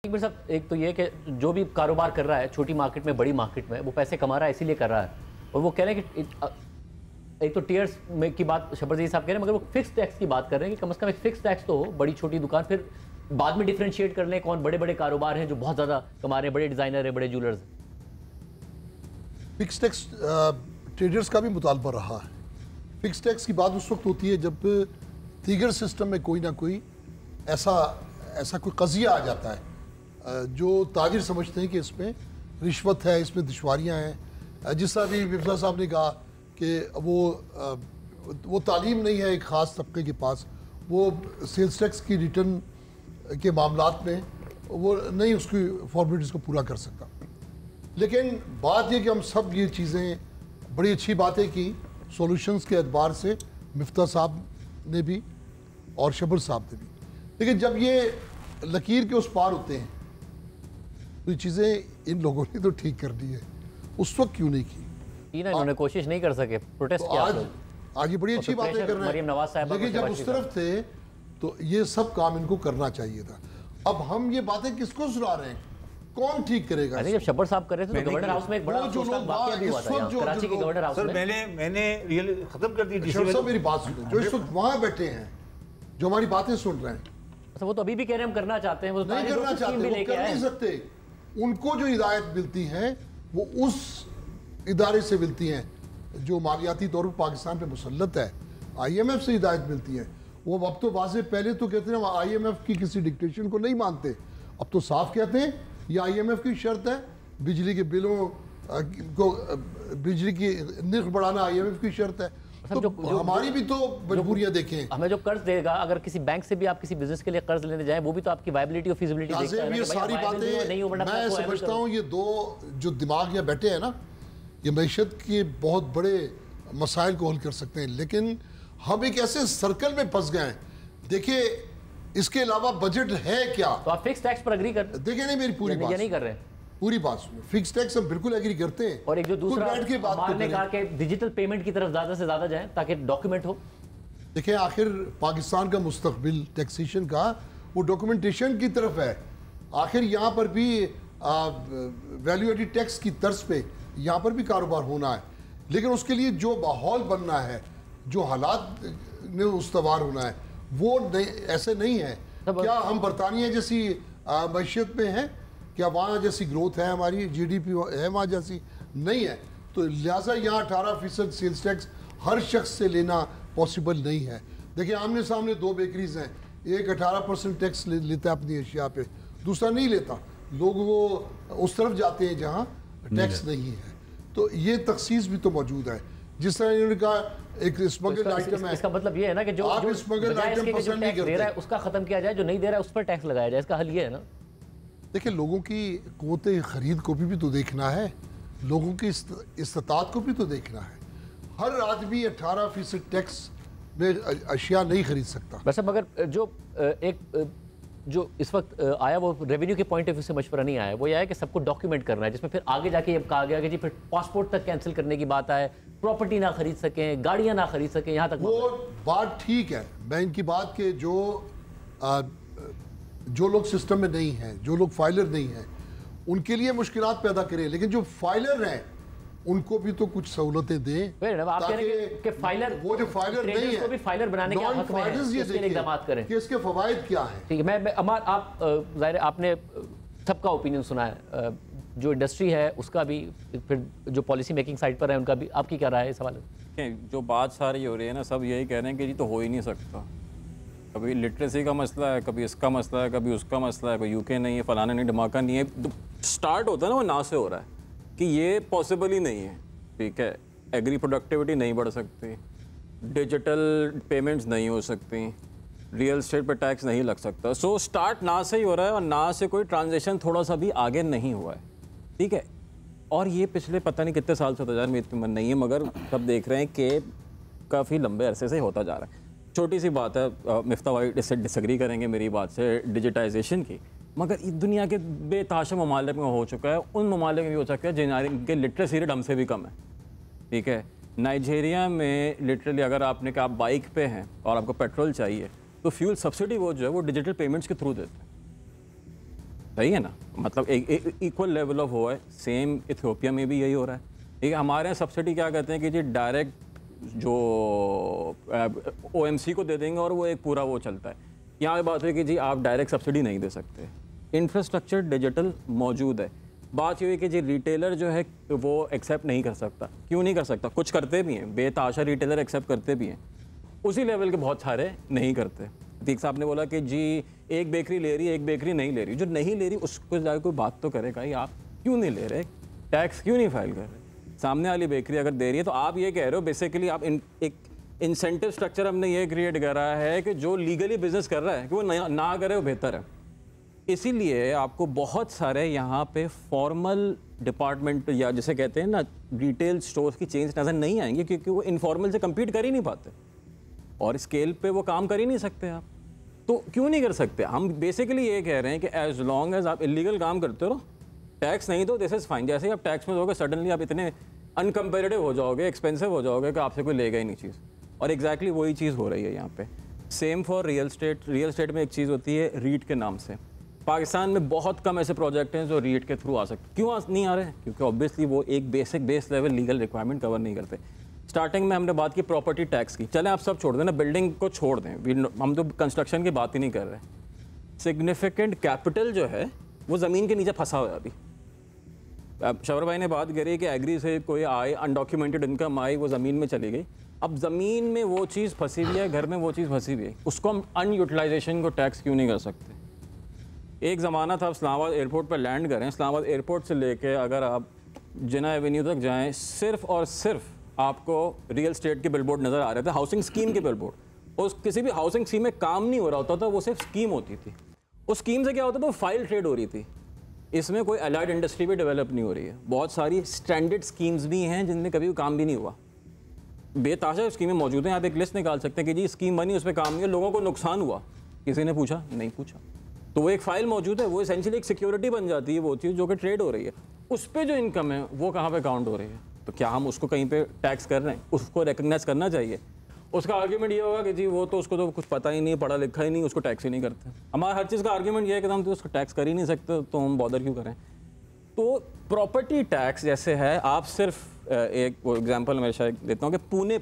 मेरे साथ एक तो ये कि जो भी कारोबार कर रहा है छोटी मार्केट में बड़ी मार्केट में वो पैसे कमा रहा है इसीलिए कर रहा है और वो कह रहे हैं कि एक तो टीयर्स में की बात शबर जी साहब कह रहे हैं मगर वो फिक्स टैक्स की बात कर रहे हैं कि कम से कम एक फिक्स टैक्स तो हो बड़ी छोटी दुकान फिर बाद में डिफरेंशिएट कर लें कौन बड़े बड़े कारोबार हैं जो बहुत ज़्यादा कमा रहे हैं बड़े डिज़ाइनर हैं बड़े ज्वेलर्स। फिक्स टैक्स ट्रेडर्स का भी मुतालबा रहा है। फिक्स टैक्स की बात उस वक्त होती है जब दीगर सिस्टम में कोई ना कोई ऐसा कोई कज़िया आ जाता है जो ताजिर समझते हैं कि इसमें रिश्वत है, इसमें दुश्वारियाँ हैं। जिस तरह भी मिफ्ता साहब ने कहा कि वो तालीम नहीं है एक ख़ास तबके के पास, वो सेल्स टैक्स की रिटर्न के मामलात में वो नहीं उसकी फॉर्मेलिटीज़ को पूरा कर सकता। लेकिन बात यह कि हम सब ये चीज़ें बड़ी अच्छी बातें की सॉल्यूशंस के एतबार से मिफ्ता साहब ने भी और शबर साहब ने भी, लेकिन जब ये लकीर के उस पार होते हैं तो ये चीज़ें इन लोगों ने तो ठीक करनी है, उस वक्त क्यों नहीं की? इन्होंने कोशिश नहीं कर सके, प्रोटेस्ट तो किया। आज ये बड़ी अच्छी बातें कर रहे हैं, लेकिन जब उस तरफ थे तो ये सब काम इनको करना चाहिए था। अब हम ये बातें किसको सुना रहे हैं, कौन ठीक करेगा? जब शबर साहब कर रहे थे तो गवर्नर हाउस में एक बड़ा वाकया भी हुआ था कराची के गवर्नर हाउस में। मैंने रियल खत्म कर दी। मेरी बात सुनो, जो इस वक्त वहां बैठे हैं जो हमारी बातें सुन रहे हैं, अच्छा वो तो अभी भी कह रहे हैं हम करना चाहते हैं, वो नहीं करना चाहते, वो कर नहीं सकते। उनको जो हिदायत मिलती है वो उस इदारे से मिलती हैं जो मालियाती तौर पर पाकिस्तान पे मुसल्लत है, IMF से हिदायत मिलती है। वो अब तो वाज़े पहले तो कहते हैं IMF की किसी डिक्टेशन को नहीं मानते, अब तो साफ कहते हैं ये IMF की शर्त है, बिजली के बिलों को बिजली की निर्ख बढ़ाना IMF की शर्त है। तो हमारी भी तो मजबूरियां देखें। हमें जो कर्ज देगा, अगर किसी बैंक से भी आप किसी बिजनेस के लिए कर्ज लेने जाए वो भी तो आपकी वायबिलिटी और फिजिबिलिटी देखता है। ये सारी बातें मैं समझता हूँ ये दो जो दिमाग यहाँ बैठे हैं ना, ये मैशत के बहुत बड़े मसाइल को हल कर सकते हैं, लेकिन हम एक ऐसे सर्कल में फंस गए हैं। देखिए इसके अलावा बजट है क्या? तो आप फिक्स टैक्स पर एग्री कर, देखिए नहीं मेरी पूरी बात नहीं कर रहे, पूरी बात सुनो। फिक्स टैक्स हम बिल्कुल एग्री करते हैं, और एक जो दूसरा बैठ के बात ने कहा कि डिजिटल पेमेंट की तरफ ज्यादा से ज्यादा जाएं ताकि डॉक्यूमेंट हो। देखिए आखिर पाकिस्तान का मुस्तकबिल टैक्सेशन का वो डॉक्यूमेंटेशन की तरफ है। आखिर यहाँ पर भी वैल्यू एडिड टैक्स की तर्ज पे यहाँ पर भी कारोबार होना है, लेकिन उसके लिए जो माहौल बनना है, जो हालात में उस्तवार होना है, वो नहीं, ऐसे नहीं है। क्या हम बरतानिया जैसी मैशियत में हैं? क्या वहाँ जैसी ग्रोथ है, हमारी GDP है वहाँ जैसी? नहीं है। तो लिहाजा यहाँ 18% सेल्स टैक्स हर शख्स से लेना पॉसिबल नहीं है। देखिए आमने सामने दो बेकरीज हैं, एक 18% टैक्स लेता है अपनी अशिया पे, दूसरा नहीं लेता। लोग वो उस तरफ जाते हैं जहाँ टैक्स नहीं है। तो ये तखसीस भी तो मौजूद है। जिस तरह इन्होंने कहा एक स्मगल्ड आइटम है, इसका मतलब ये है ना कि जो स्मगल्ड आइटम पसंद नहीं करते हैं उसका खत्म किया जाए, जो नहीं दे रहा है उस पर टैक्स लगाया जाए। इसका हल ये है ना। देखिए लोगों की क़ुव्वत खरीद को भी तो देखना है, लोगों की इस्तात को भी तो देखना है। हर आदमी 18% टैक्स में अशिया नहीं खरीद सकता। वैसे मगर जो इस वक्त आया वो रेवेन्यू के पॉइंट ऑफ व्यू से मशवरा नहीं आया, वो यह है कि सबको डॉक्यूमेंट करना है, जिसमें फिर आगे जाके ये कहा गया कि जी फिर पासपोर्ट तक कैंसिल करने की बात आए, प्रॉपर्टी ना खरीद सकें, गाड़ियाँ ना खरीद सकें, यहाँ तक वो बात ठीक है। मैं इनकी बात के जो लोग सिस्टम में नहीं हैं, जो लोग फाइलर नहीं हैं, उनके लिए मुश्किलात पैदा करें, लेकिन जो फाइलर हैं उनको भी तो कुछ सहूलतें दें। आप कह रहे हैं कि फाइलर, वो जो फाइलर नहीं है, भी फाइलर बनाने के हक में है, इसके लिए इक़दाम करें कि इसके फवाइद क्या हैं। ठीक है, मैं अमार, आप ज़ाहिर आपने सबका ओपिनियन सुना है, जो इंडस्ट्री है उसका भी, फिर जो पॉलिसी मेकिंग साइड पर है उनका भी। आपकी क्या राय है इस हवाले में? जो बात सारी हो रही है ना, सब यही कह रहे हैं कि जी तो हो ही नहीं सकता। कभी लिटरेसी का मसला है, कभी इसका मसला है, कभी उसका मसला है, कोई UK नहीं है, फलाना नहीं, धमाका नहीं है। तो स्टार्ट होता है ना वो ना से हो रहा है कि ये पॉसिबल ही नहीं है। ठीक है, एग्री प्रोडक्टिविटी नहीं बढ़ सकती, डिजिटल पेमेंट्स नहीं हो सकती, रियल एस्टेट पर टैक्स नहीं लग सकता। सो स्टार्ट ना से ही हो रहा है और ना से कोई ट्रांजेक्शन थोड़ा सा भी आगे नहीं हुआ है। ठीक है, और ये पिछले पता नहीं कितने साल से होता जा रहा है, मेरे इत्मीनान नहीं है, मगर सब देख रहे हैं कि काफ़ी लंबे अरसे से होता जा रहा है। छोटी सी बात है, मिफ्ता भाई इससे डिसएग्री करेंगे मेरी बात से, डिजिटाइजेशन की, मगर दुनिया के बेताशा ममालिक में हो चुका है, उन ममालिक में भी हो सकता है जिनके लिटरेसी रेट हमसे भी कम है। ठीक है, नाइजीरिया में लिटरली अगर आपने कहा आप बाइक पे हैं और आपको पेट्रोल चाहिए तो फ्यूल सब्सिडी वो जो है वो डिजिटल पेमेंट्स के थ्रू देते हैं। सही है ना, मतलब एक इक्वल लेवल ऑफ हुआ है। सेम इथियोपिया में भी यही हो रहा है। ठीक है, हमारे यहाँ सब्सिडी क्या कहते हैं कि जी डायरेक्ट जो OMC को दे देंगे और वो एक पूरा वो चलता है। यहाँ पे बात है कि जी आप डायरेक्ट सब्सिडी नहीं दे सकते, इंफ्रास्ट्रक्चर डिजिटल मौजूद है। बात ये है कि जी रिटेलर जो है वो एक्सेप्ट नहीं कर सकता। क्यों नहीं कर सकता? कुछ करते भी हैं, बेताशा रिटेलर एक्सेप्ट करते भी हैं, उसी लेवल के बहुत सारे नहीं करते। अतीक साहब ने बोला कि जी एक बेकरी ले रही है, एक बेकरी नहीं ले रही। जो नहीं ले रही उसको जाकर कोई बात तो करेगा ही, आप क्यों नहीं ले रहे, टैक्स क्यों नहीं फाइल कर रहे? सामने वाली बेकरी अगर दे रही है तो आप ये कह रहे हो बेसिकली आप एक इंसेंटिव स्ट्रक्चर हमने ये क्रिएट करा है कि जो लीगली बिजनेस कर रहा है कि वो ना करे वो बेहतर है। इसीलिए आपको बहुत सारे यहाँ पे फॉर्मल डिपार्टमेंट या जिसे कहते हैं ना रिटेल स्टोर्स की चेंज नज़र नहीं आएंगे, क्योंकि वो इनफॉर्मल से कम्पीट कर ही नहीं पाते और स्केल पे वो काम कर ही नहीं सकते। आप तो क्यों नहीं कर सकते? हम बेसिकली ये कह रहे हैं कि एज लॉन्ग एज आप इलीगल काम करते हो, टैक्स नहीं दो, दिस इज़ फाइन। जैसे ही आप टैक्स में दोगे सडनली आप इतने अनकम्पेरेटिव हो जाओगे, एक्सपेंसिव हो जाओगे कि आपसे कोई लेगा ही नहीं चीज़। और एग्जैक्टली वही चीज़ हो रही है यहाँ पे। Same for real estate. Real estate में एक चीज़ होती है रीट के नाम से। पाकिस्तान में बहुत कम ऐसे प्रोजेक्ट हैं जो रीट के थ्रू आ सकते। क्यों नहीं आ रहे हैं? क्योंकि ऑब्वियसली वो एक base level legal requirement cover नहीं करते। स्टार्टिंग में हमने बात की प्रॉपर्टी टैक्स की, चले आप सब छोड़ दें ना, बिल्डिंग को छोड़ दें, हम तो कंस्ट्रक्शन की बात ही नहीं कर रहे। सिग्निफिकेंट कैपिटल जो है वो ज़मीन के नीचे फंसा हुआ है अभी। शवर भाई ने बात करी कि एग्री से कोई आए, अनडॉक्यूमेंटेड इनकम आई, वो ज़मीन में चली गई। अब ज़मीन में वो चीज़ फंसी हुई है, घर में वो चीज़ फंसी हुई है, उसको हम अनयूटिलाइजेशन को टैक्स क्यों नहीं कर सकते? एक ज़माना था, इस्लामाबाद एयरपोर्ट पर लैंड करें, इस्लामाबाद एयरपोर्ट से लेके अगर आप जिना एवेन्यू तक जाएं, सिर्फ और सिर्फ आपको रियल स्टेट के बिलबोर्ड नज़र आ रहे थे, हाउसिंग स्कीम के बिलबोर्ड। उस किसी भी हाउसिंग स्कीम में काम नहीं हो रहा होता था, वो सिर्फ स्कीम होती थी। उस स्कीम से क्या होता था? वो फाइल ट्रेड हो रही थी। इसमें कोई अलाइड इंडस्ट्री भी डेवलप नहीं हो रही है। बहुत सारी स्टैंडर्ड स्कीम्स भी हैं जिनमें कभी काम भी नहीं हुआ, बेताशा स्कीमें मौजूद हैं। आप एक लिस्ट निकाल सकते हैं कि जी स्कीम बनी, उस पर काम नहीं है, लोगों को नुकसान हुआ, किसी ने पूछा? नहीं पूछा। तो वो एक फाइल मौजूद है, वो एसेंशियली एक सिक्योरिटी बन जाती है, वो चीज़ जो कि ट्रेड हो रही है। उस पर जो इनकम है वो कहाँ पे काउंट हो रही है? तो क्या हम उसको कहीं पे टैक्स कर रहे हैं? उसको रिकग्नाइज करना चाहिए। उसका आर्ग्यूमेंट ये होगा कि जी वो तो उसको तो कुछ पता ही नहीं, पढ़ा लिखा ही नहीं, उसको टैक्स ही नहीं करते। हमारा हर चीज़ का आर्ग्यूमेंट ये है कि हम तो उसको टैक्स कर ही नहीं सकते, तो हम बॉदर क्यों करें? तो प्रॉपर्टी टैक्स जैसे है, आप सिर्फ एक एग्जांपल हमेशा देता हूँ कि पुणे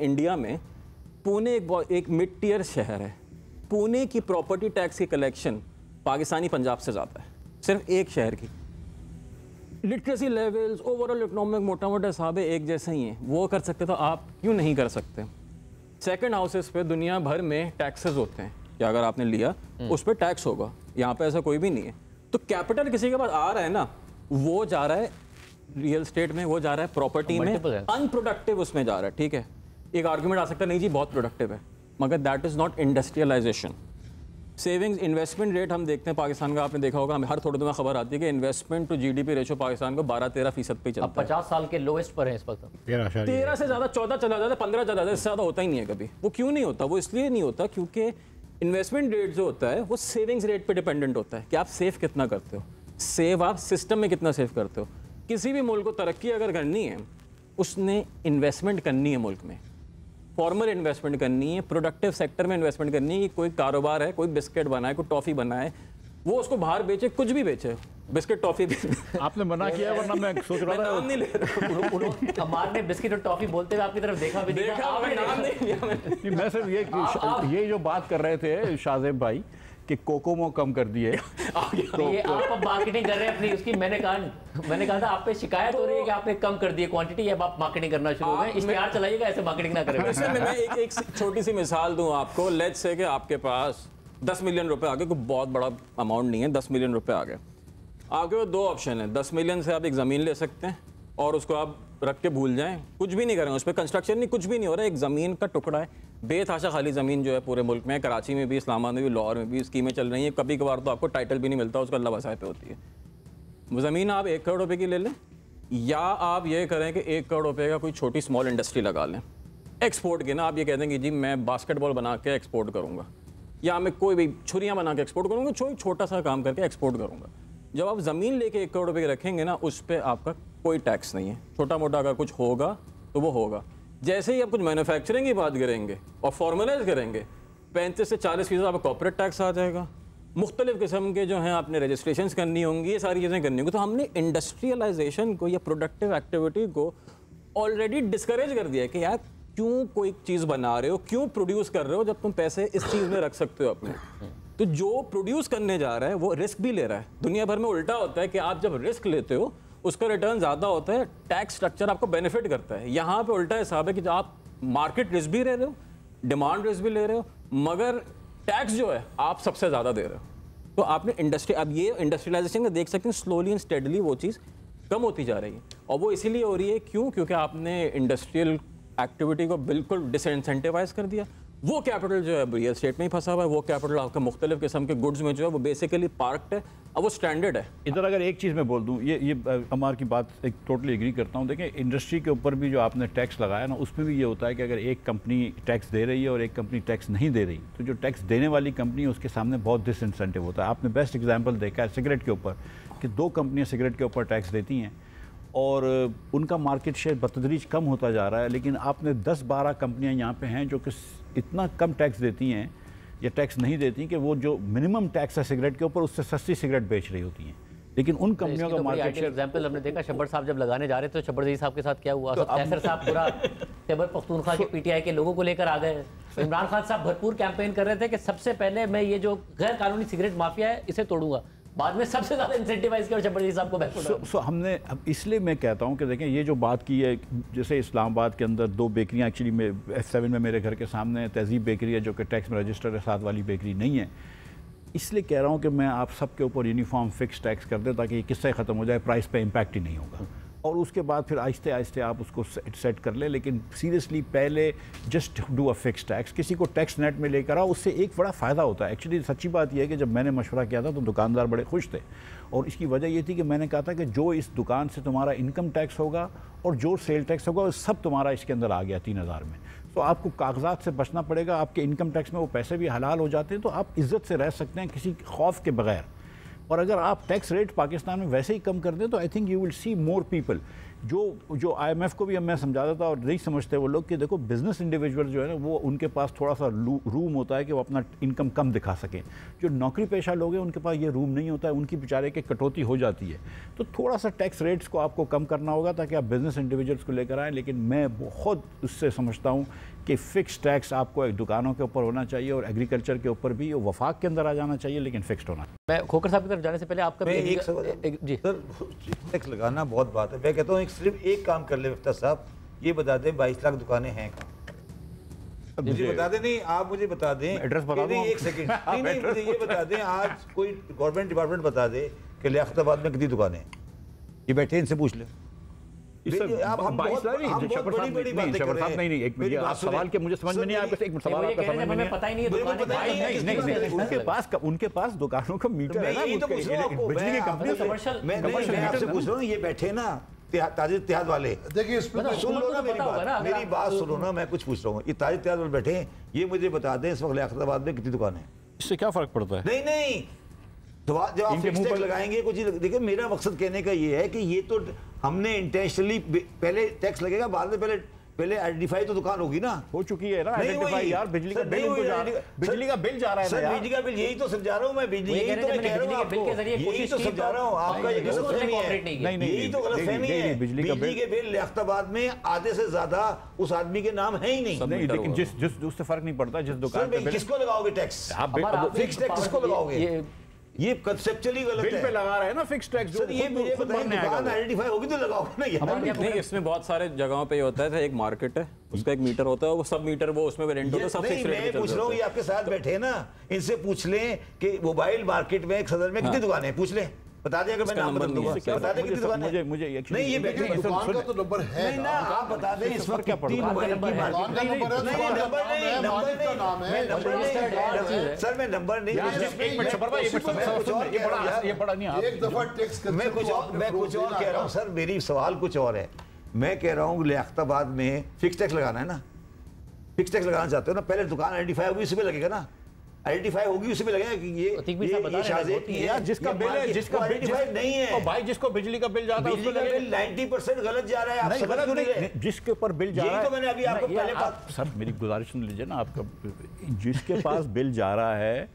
इंडिया में पुणे एक मिड टियर शहर है। पुणे की प्रॉपर्टी टैक्स की कलेक्शन पाकिस्तानी पंजाब से ज़्यादा है, सिर्फ एक शहर की। लिटरेसी लेवल्स, ओवरऑल इकोनॉमिक मोटा मोटा हिसाब है एक जैसे ही हैं। वो कर सकते तो आप क्यों नहीं कर सकते? सेकंड हाउसेस पे दुनिया भर में टैक्सेस होते हैं कि अगर आपने लिया उस पर टैक्स होगा, यहाँ पे ऐसा कोई भी नहीं है। तो कैपिटल किसी के पास आ रहा है ना, वो जा रहा है रियल स्टेट में, वो जा रहा है प्रॉपर्टी में, अनप्रोडक्टिव उसमें जा रहा है। ठीक है, एक आर्ग्यूमेंट आ सकता है नहीं जी बहुत प्रोडक्टिव है, मगर that is not industrialization. Savings investment rate हम देखते हैं पाकिस्तान का, आपने देखा होगा, हमें हर थोड़े दिन में खबर आती है कि investment to GDP ratio Pakistan को 12-13% पे चलता है। 50 साल के लोएस्ट पर है इस वक्त। 13 से ज़्यादा 14 चला जाता है, 15 चला जाता है, इससे ज़्यादा होता ही नहीं है कभी। वो क्यों नहीं होता? वो इसलिए नहीं होता क्योंकि इन्वेस्टमेंट रेट जो होता है वो सेविंग्स रेट पे डिपेंडेंट होता है कि आप सेव कितना करते हो, सेव आप सिस्टम में कितना सेव करते हो। किसी भी मुल्क को तरक्की अगर करनी है, उसने इन्वेस्टमेंट करनी है, मुल्क में फॉर्मल इन्वेस्टमेंट करनी है, प्रोडक्टिव सेक्टर में इन्वेस्टमेंट करनी है। कोई कारोबार है, कोई बिस्किट बनाए, कोई टॉफ़ी बनाए, वो उसको बाहर बेचे, कुछ भी बेचे, बिस्किट टॉफ़ी भी। आपने मना किया, वरना मैं सोच रहा था नाम नहीं ले रहा। अमार ने बिस्किट और टॉफ़ी बोलते हुए आपकी तरफ देखा भी नहीं, नाम नहीं लिया मैंने। मैं सिर्फ ये जो बात कर रहे थे शाहजेब भाई कि कोकोमो कम कर दिए, तो ये आप अब मार्केटिंग कर रहे हैं अपनी उसकी। मैंने कहा था आप पे शिकायत हो रही है कि आपने कम कर दिए क्वांटिटी, अब आप मार्केटिंग करना शुरू हो गए। इश्तिहार चलाइएगा, ऐसे मार्केटिंग ना करें। मैं एक छोटी सी मिसाल दूं आपको। लेट्स से कि आपके पास 10 मिलियन रुपए आ गए, कोई बहुत बड़ा अमाउंट नहीं है, 10 मिलियन रुपए आ गए आपके पास। दो ऑप्शन है, 10 मिलियन से आप एक ज़मीन ले सकते हैं और उसको आप रख के भूल जाएं, कुछ भी नहीं करें, उस पर कंस्ट्रक्शन नहीं, कुछ भी नहीं हो रहा है, एक ज़मीन का टुकड़ा है, बेतहाशा खाली ज़मीन जो है पूरे मुल्क में, कराची में भी, इस्लामाबाद में भी, लाहौर में भी स्कीमें चल रही हैं। कभी कभार तो आपको टाइटल भी नहीं मिलता, उसका अल्लाह वसाए पे होती है। वो ज़मीन आप 1 करोड़ रुपए की ले लें, या आप ये करें कि 1 करोड़ रुपए का कोई छोटी स्मॉल इंडस्ट्री लगा लें एक्सपोर्ट की ना। आप ये कहते हैं कि जी मैं बास्केटबॉल बना के एक्सपोर्ट करूँगा, या मैं कोई भी छुरियाँ बना के एक्सपोर्ट करूँगा, छोटा सा काम करके एक्सपोर्ट करूँगा। जब आप ज़मीन लेके 1 करोड़ रुपए की रखेंगे ना, उस पर आपका कोई टैक्स नहीं है। छोटा मोटा अगर कुछ होगा तो वो होगा। जैसे ही आप कुछ मैन्युफैक्चरिंग की बात करेंगे और फॉर्मलाइज करेंगे, 35 से 40% आपका कॉर्पोरेट टैक्स आ जाएगा, मुख्तलिफ किस्म के जो हैं आपने रजिस्ट्रेशन करनी होंगी, ये सारी चीज़ें करनी होंगी। तो हमने इंडस्ट्रियलाइजेशन को या प्रोडक्टिव एक्टिविटी को ऑलरेडी डिस्करेज कर दिया है कि यार क्यों कोई चीज़ बना रहे हो, क्यों प्रोड्यूस कर रहे हो जब तुम पैसे इस चीज़ में रख सकते हो अपने। तो जो प्रोड्यूस करने जा रहा है वो रिस्क भी ले रहा है। दुनिया भर में उल्टा होता है कि आप जब रिस्क लेते हो उसका रिटर्न ज़्यादा होता है, टैक्स स्ट्रक्चर आपको बेनिफिट करता है। यहाँ पे उल्टा हिसाब है कि आप मार्केट रिस्क भी ले रहे हो, डिमांड रिस्क भी ले रहे हो, मगर टैक्स जो है आप सबसे ज़्यादा दे रहे हो। तो आपने इंडस्ट्री, अब ये इंडस्ट्रियलाइजेशन में देख सकते हैं स्लोली एंड स्टेडली वो चीज़ कम होती जा रही है। और वो इसीलिए हो रही है क्योंकि आपने इंडस्ट्रियल एक्टिविटी को बिल्कुल डिसइंसेंटिवाइज कर दिया। वो कैपिटल जो है रियल स्टेट में ही फंसा हुआ है, वो कैपिटल आपके मुख्तलिफ किस्म के गुड्स में जो है वो बेसिकली पार्क्ड है, अब वो स्टैंडर्ड है। इधर अगर एक चीज़ मैं बोल दूं, ये अमार की बात एक टोटली एग्री करता हूं। देखें, इंडस्ट्री के ऊपर भी जो आपने टैक्स लगाया ना, उसमें भी ये होता है कि अगर एक कंपनी टैक्स दे रही है और एक कंपनी टैक्स नहीं दे रही, तो जो टैक्स देने वाली कंपनी है उसके सामने बहुत डिसइंसेंटिव होता है। आपने बेस्ट एग्जाम्पल देखा है सिगरेट के ऊपर कि 2 कंपनियाँ सिगरेट के ऊपर टैक्स देती हैं और उनका मार्केट शेयर बतदरीज कम होता जा रहा है, लेकिन आपने 10-12 कंपनियां यहाँ पे हैं जो कि इतना कम टैक्स देती हैं या टैक्स नहीं देती कि वो जो मिनिमम टैक्स है सिगरेट के ऊपर उससे सस्ती सिगरेट बेच रही होती हैं, लेकिन उन कंपनियों का मार्केट शेयर। एग्जांपल हमने देखा शब्बर साहब जब लगाने जा रहे थे तो शब्बर साहब के साथ क्या हुआ, कैसर साहब पूरा खैबर पख्तूनख्वा के पीटीआई के लोगों को लेकर आ गए। इमरान खान साहब भरपूर कैंपेन कर रहे थे कि सबसे पहले मैं ये जो गैर कानूनी सिगरेट माफिया है इसे तोड़ूंगा, बाद में सबसे ज़्यादा इंसेंटिवाइज किया शब्बर साहब को बैक। हमने अब इसलिए मैं कहता हूँ कि देखें, ये जो बात की है, जैसे इस्लामाबाद के अंदर 2 बेकरियाँ एक्चुअली में F7 में मेरे घर के सामने तहजीब बेकरी है जो कि टैक्स में रजिस्टर्ड है, साथ वाली बेकरी नहीं है। इसलिए कह रहा हूँ कि मैं आप सबके ऊपर यूनिफॉर्म फिक्स टैक्स कर दें ताकि ये किस्सा ख़त्म हो जाए, प्राइस पे इम्पैक्ट ही नहीं होगा और उसके बाद फिर आहिस्ते आहिस्ते आप उसको सेट कर लें। लेकिन सीरियसली पहले just do a fix tax, किसी को टैक्स नेट में लेकर आओ, उससे एक बड़ा फ़ायदा होता है। एक्चुअली सच्ची बात यह है कि जब मैंने मशवरा किया था तो दुकानदार बड़े खुश थे और इसकी वजह ये थी कि मैंने कहा था कि जो इस दुकान से तुम्हारा इनकम टैक्स होगा और जो सेल टैक्स होगा वो सब तुम्हारा इसके अंदर आ गया 3000 में। तो आपको कागजात से बचना पड़ेगा, आपके इनकम टैक्स में वो पैसे भी हलाल हो जाते हैं, तो आप इज़्ज़त से रह सकते हैं किसी खौफ के बगैर। और अगर आप टैक्स रेट पाकिस्तान में वैसे ही कम कर दें तो I think you will see more people. जो IMF को भी अब मैं समझाता था और नहीं समझते वो लोग कि देखो बिजनेस इंडिविजुअल जो है ना, वो उनके पास थोड़ा सा रूम होता है कि वो अपना इनकम कम दिखा सकें। जो नौकरी पेशा लोग हैं उनके पास ये रूम नहीं होता है, उनकी बेचारे के कटौती हो जाती है। तो थोड़ा सा टैक्स रेट्स को आपको कम करना होगा ताकि आप बिजनेस इंडिविजुअल्स को लेकर आएँ। लेकिन मैं बहुत उससे समझता हूँ कि फ़िक्स टैक्स आपको एक दुकानों के ऊपर होना चाहिए और एग्रीकल्चर के ऊपर भी वफाक के अंदर आ जाना चाहिए, लेकिन फिक्स्ड होना। मैं खोकर साहब की तरफ जाने से पहले आपका जी सर, टैक्स लगाना बहुत बात है। मैं कहता हूँ सिर्फ एक काम कर ले मुफ्ती साहब, ये बता दें 22 लाख दुकानें हैं कहाँ? मुझे बता दें, नहीं आप मुझे बता दें एड्रेस बता दो। एक सेकंड, नहीं मुझे ये बता दें, आज कोई गवर्नमेंट डिपार्टमेंट बता दे कि लियाकताबाद में कितनी दुकानें हैं, ये बैठे इनसे पूछ ले। आप हम बहुत बड़ी बातें कर रहे हैं। नहीं, एक मिनट, आप सवाल के मुझे समझ में नहीं आया, एक मिनट सवाल आपका समझ में नहीं पता ही नहीं है। उनके पास दुकानों का मीटर है ना, बिजली की कंपनी कमर्शियल मैं आपसे पूछ रहा हूँ, ये बैठे ना ताजिर इत्तेहाद वाले, देखिए इसमें सुन लो ना मेरी बात सुनो ना, मैं कुछ पूछ रहा हूँ। ये ताजिर इत्तेहाद वाले बैठे हैं, ये मुझे बता दें इस वक्त लियाकताबाद में कितनी दुकानें हैं? इससे क्या फर्क पड़ता है? नहीं जब आप फिक्स टैक्स लगाएंगे कुछ। देखिए मेरा मकसद कहने का ये है कि ये तो हमने इंटेंशनली पहले टैक्स लगेगा, बाद में पहले आइडेंटिफाई तो दुकान होगी ना, हो चुकी है ना आइडेंटिफाई। यार बिजली का बिल उनको बिजली का बिल जा रहा है सर, बिजली का बिल, यही तो समझा रहा हूँ मैं, बिजली यही तो मैं कह रहा हूँ आपको, यही तो समझा रहा हूँ। आपका ये गलतफहमी है, यही तो गलतफहमी है। बिजली के बिल लियाकताबाद में आधे से ज्यादा उस आदमी के नाम है ही नहीं। लेकिन जिस उससे फर्क नहीं पड़ता जिस दुकान पे किसको लगाओगे टैक्स? फिक्स टैक्स किसको लगाओगे? ये कंसेप्चुअली गलत है। बिल पे लगा रहे हैं ना फिक्स टैक्स, सर ये मुझे बताइए, दुकान आइडेंटिफाई होगी तो लगाओगे ना यार। नहीं, इसमें बहुत सारे जगहों पे होता है, एक मार्केट है, उसका एक मीटर होता है, वो सब मीटर वो उसमें वेरिएंट होता है, सब फिक्स रेट पे चलता है। मैं पूछ रहा हूँ, ये आपके साथ बैठे हैं ना, इनसे पूछ लें कि मोबाइल मार्केट में एक सदर में कितनी दुकानें हैं, पूछ लें, बता दें। अगर मैं नाम बदल दूंगा, बता दें कितनी दुकान है। मुझे नहीं, ये बैठे दुकान का तो नंबर है नहीं ना, आप बता दें इस वक्त क्या पड़ता है। सर मैं नंबर नहीं, एक दफा टैक्स मैं कुछ और कह रहा हूँ सर, मेरी सवाल कुछ और है। मैं कह रहा हूँ लियाकताबाद में फिक्स टैक्स लगाना है ना, फिक्स टैक्स लगाना चाहते हो ना, पहले दुकान आइडेंटिफाई होगी उसी पे लगेगा ना, आइडेंटिफाई होगी उसी पे लगेगा कि ये शाज़ेब की है, जिसका बिल है, जिसका आइडेंटिफाई नहीं है भाई, जिसको बिजली का बिल जाता है बिजली का बिल 90% गलत जा रहा है। आप समझ क्यों नहीं रहे? जिसके ऊपर बिल जा रहा है, तो मैंने अभी आपको पहले बात। सर मेरी गुजारिश सुन लीजिए ना, आपका जिसके पास बिल जा रहा है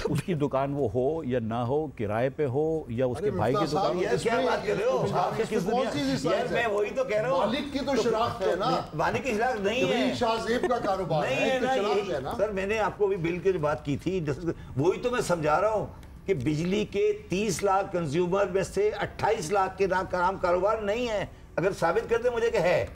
उसकी दुकान वो हो या ना हो, किराए पे हो या उसके भाई की दुकान हो। यार क्या बात कर रहे हो आप? किस दुनिया? यार मैं वही तो कह रहा हूँ, मालिक की तो शराख्त है ना, मालिक की शराख्त नहीं है, शाहजेब का कारोबार नहीं है, है तो ना, शराख्त यही है ना। सर मैंने आपको भी बिल की जो बात की थी, वही तो मैं समझा रहा हूँ कि बिजली के 30 लाख कंज्यूमर में से 28 लाख के नाम कारोबार नहीं है। अगर साबित कर दे मुझे कि है